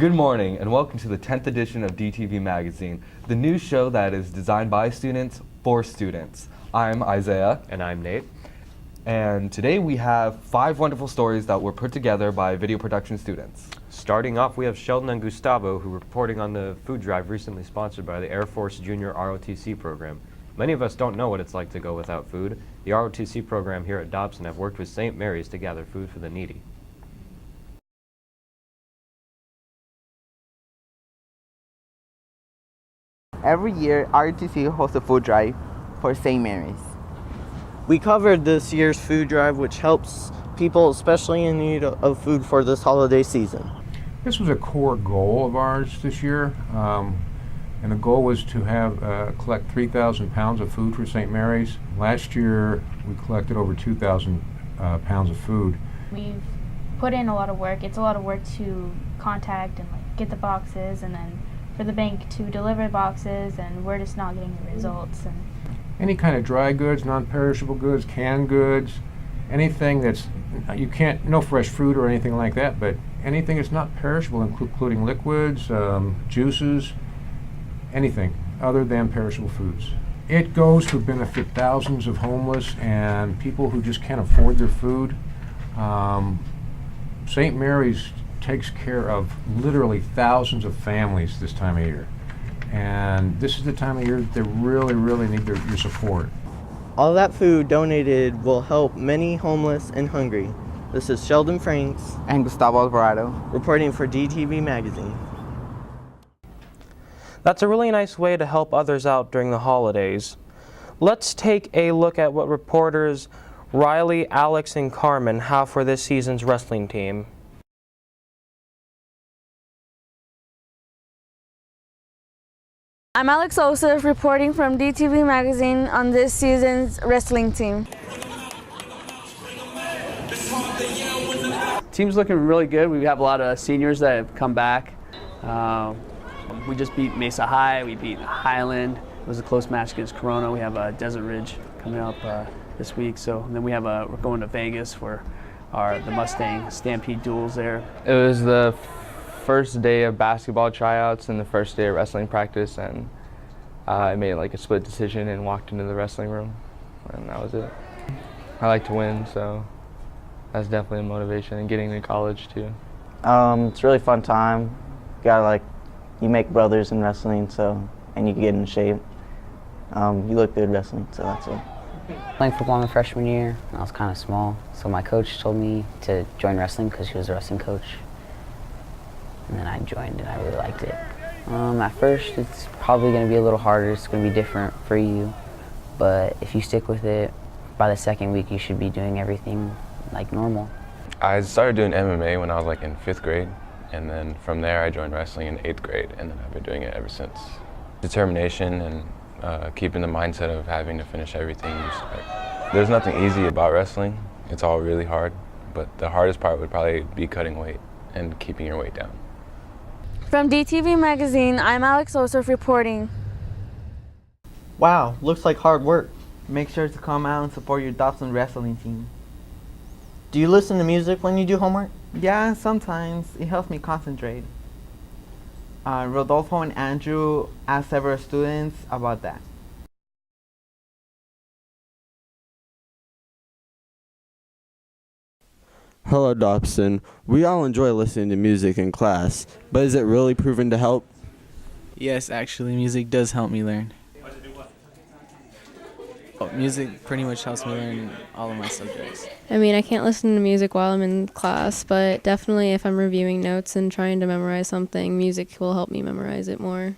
Good morning and welcome to the 10th edition of DTV Magazine, the news show that is designed by students for students. I'm Isaiah. And I'm Nate. And today we have 5 wonderful stories that were put together by video production students. Starting off, we have Sheldon and Gustavo, who are reporting on the food drive recently sponsored by the Air Force Junior ROTC program. Many of us don't know what it's like to go without food. The ROTC program here at Dobson have worked with St. Mary's to gather food for the needy. Every year, ROTC hosts a food drive for St. Mary's. We covered this year's food drive, which helps people especially in need of food for this holiday season. This was a core goal of ours this year, and the goal was to have collect 3,000 pounds of food for St. Mary's. Last year, we collected over 2,000 pounds of food. We've put in a lot of work. It's a lot of work to contact and get the boxes, and then for the bank to deliver boxes, and we're just not getting the results. And any kind of dry goods, non-perishable goods, canned goods, anything that's, no fresh fruit or anything like that, but anything that's not perishable, including liquids, juices, anything other than perishable foods. It goes to benefit thousands of homeless and people who just can't afford their food. St. Mary's takes care of literally thousands of families this time of year. And this is the time of year that they really need your support. All that food donated will help many homeless and hungry. This is Sheldon Franks And Gustavo Alvarado. reporting for DTV Magazine. That's a really nice way to help others out during the holidays. Let's take a look at what reporters Riley, Alex, and Carmen have for this season's wrestling team. I'm Alex Osef reporting from DTV Magazine on this season's wrestling team. Team's looking really good. We have a lot of seniors that have come back. We just beat Mesa High, we beat Highland. It was a close match against Corona. We have Desert Ridge coming up this week. So then we're going to Vegas for the Mustang Stampede duels there. It was the first day of basketball tryouts and the first day of wrestling practice, and I made a split decision and walked into the wrestling room, and that was it. I like to win, so that's definitely a motivation, and getting to college too. It's a really fun time. You make brothers in wrestling, and you get in shape. You look good wrestling, so that's it. Playing football in my freshman year, I was kind of small, so my coach told me to join wrestling because he was a wrestling coach. And then I joined and I really liked it. At first, it's probably going to be a little harder. It's going to be different for you. But if you stick with it, by the second week, you should be doing everything like normal. I started doing MMA when I was in 5th grade. And then from there, I joined wrestling in 8th grade. And then I've been doing it ever since. Determination and keeping the mindset of having to finish everything you start. There's nothing easy about wrestling. It's all really hard. But the hardest part would probably be cutting weight and keeping your weight down. From DTV Magazine, I'm Alex Osef reporting. Wow, looks like hard work. Make sure to come out and support your Dobson wrestling team. Do you listen to music when you do homework? Yeah, sometimes. It helps me concentrate. Rodolfo and Andrew asked several students about that. Hello, Dobson. We all enjoy listening to music in class, but is it really proven to help? Yes, actually, music does help me learn. Music pretty much helps me learn all of my subjects. I mean, I can't listen to music while I'm in class, but definitely if I'm reviewing notes and trying to memorize something, music will help me memorize it more.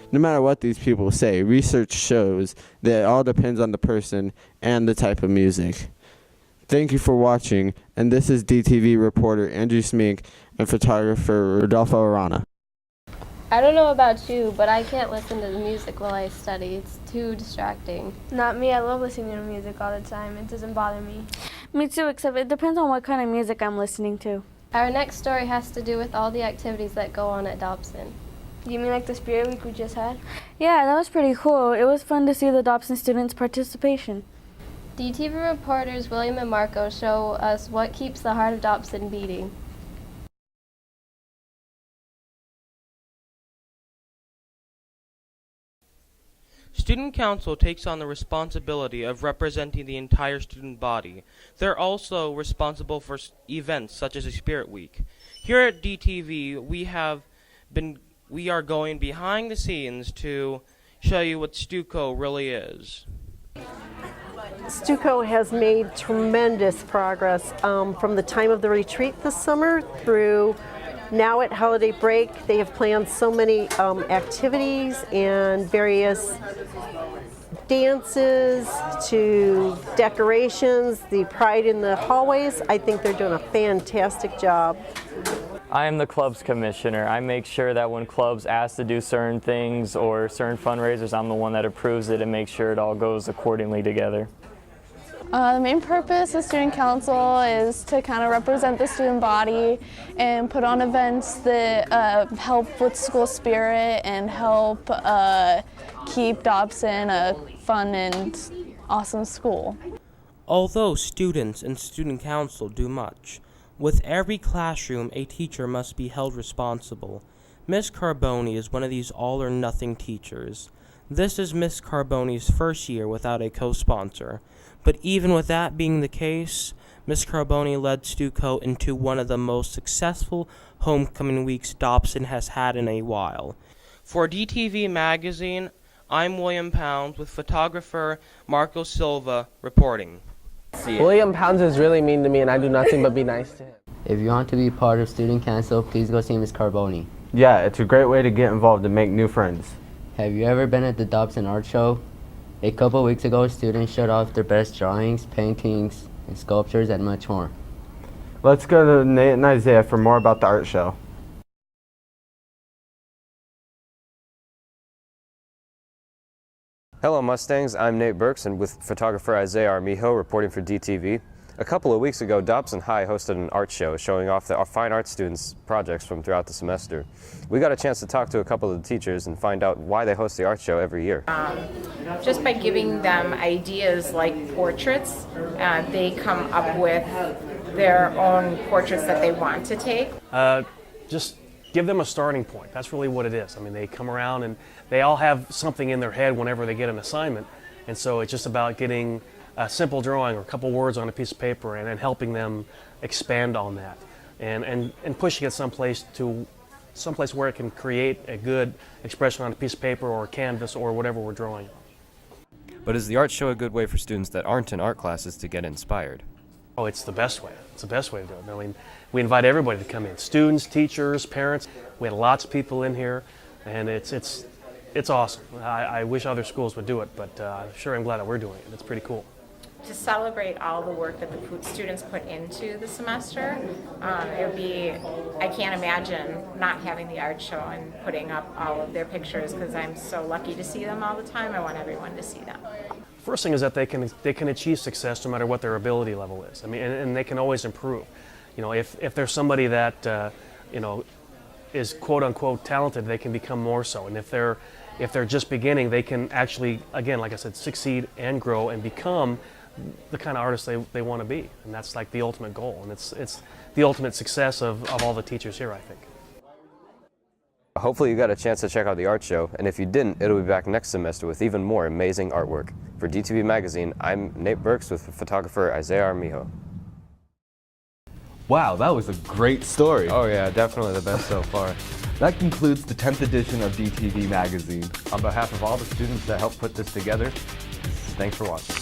No matter what these people say, research shows that it all depends on the person and the type of music. Thank you for watching, and this is DTV reporter Andrew Smink and photographer Rodolfo Arana. I don't know about you, but I can't listen to the music while I study. It's too distracting. Not me. I love listening to music all the time. It doesn't bother me. Me too, except it depends on what kind of music I'm listening to. Our next story has to do with all the activities that go on at Dobson. You mean like the Spirit Week we just had? Yeah, that was pretty cool. It was fun to see the Dobson students' participation. DTV reporters William and Marco show us what keeps the heart of Dobson beating. Student Council takes on the responsibility of representing the entire student body. They're also responsible for events such as a Spirit Week. Here at DTV, we are going behind the scenes to show you what Stuco really is. Stuco has made tremendous progress from the time of the retreat this summer through now at holiday break. They have planned so many activities and various dances to decorations, the pride in the hallways. I think they're doing a fantastic job. I am the club's commissioner. I make sure that when clubs ask to do certain things or certain fundraisers, I'm the one that approves it and makes sure it all goes accordingly together. The main purpose of Student Council is to kind of represent the student body and put on events that help with school spirit and help keep Dobson a fun and awesome school. Although students and Student Council do much, with every classroom a teacher must be held responsible. Miss Carboni is one of these all-or-nothing teachers. This is Miss Carboni's first year without a co-sponsor. But even with that being the case, Miss Carboni led Stuco into one of the most successful homecoming weeks Dobson has had in a while. For DTV Magazine, I'm William Pounds with photographer Marco Silva reporting. William Pounds is really mean to me and I do nothing but be nice to him. If you want to be part of Student Council, please go see Miss Carboni. Yeah, it's a great way to get involved and make new friends. Have you ever been at the Dobson Art Show? A couple weeks ago, students showed off their best drawings, paintings, and sculptures, and much more. Let's go to Nate and Isaiah for more about the art show. Hello Mustangs, I'm Nate Burks and with photographer Isaiah Armijo reporting for DTV. A couple of weeks ago, Dobson High hosted an art show showing off the fine art students' projects from throughout the semester. We got a chance to talk to a couple of the teachers and find out why they host the art show every year. Just by giving them ideas like portraits, they come up with their own portraits that they want to take. Just give them a starting point. That's really what it is. I mean, they come around and they all have something in their head whenever they get an assignment, and so it's just about getting a simple drawing or a couple words on a piece of paper and then helping them expand on that and pushing it someplace where it can create a good expression on a piece of paper or a canvas or whatever we're drawing. But is the art show a good way for students that aren't in art classes to get inspired? Oh, it's the best way. It's the best way to do it. I mean, we invite everybody to come in. Students, teachers, parents. We had lots of people in here, and it's awesome. I wish other schools would do it, but sure I'm glad that we're doing it. It's pretty cool. To celebrate all the work that the students put into the semester, I can't imagine not having the art show and putting up all of their pictures because I'm so lucky to see them all the time. I want everyone to see them. First thing is that they can achieve success no matter what their ability level is. I mean, and they can always improve. You know, if there's somebody that is quote unquote talented, they can become more so. And if they're just beginning, they can actually, again, like I said, succeed and grow and become the kind of artists they want to be. And that's like the ultimate goal. And it's the ultimate success of all the teachers here, I think. Hopefully you got a chance to check out the art show, and if you didn't, it'll be back next semester with even more amazing artwork. For DTV Magazine, I'm Nate Burks with photographer Isaiah Armijo. Wow, that was a great story. Oh yeah, definitely the best so far. That concludes the 10th edition of DTV Magazine. On behalf of all the students that helped put this together, thanks for watching.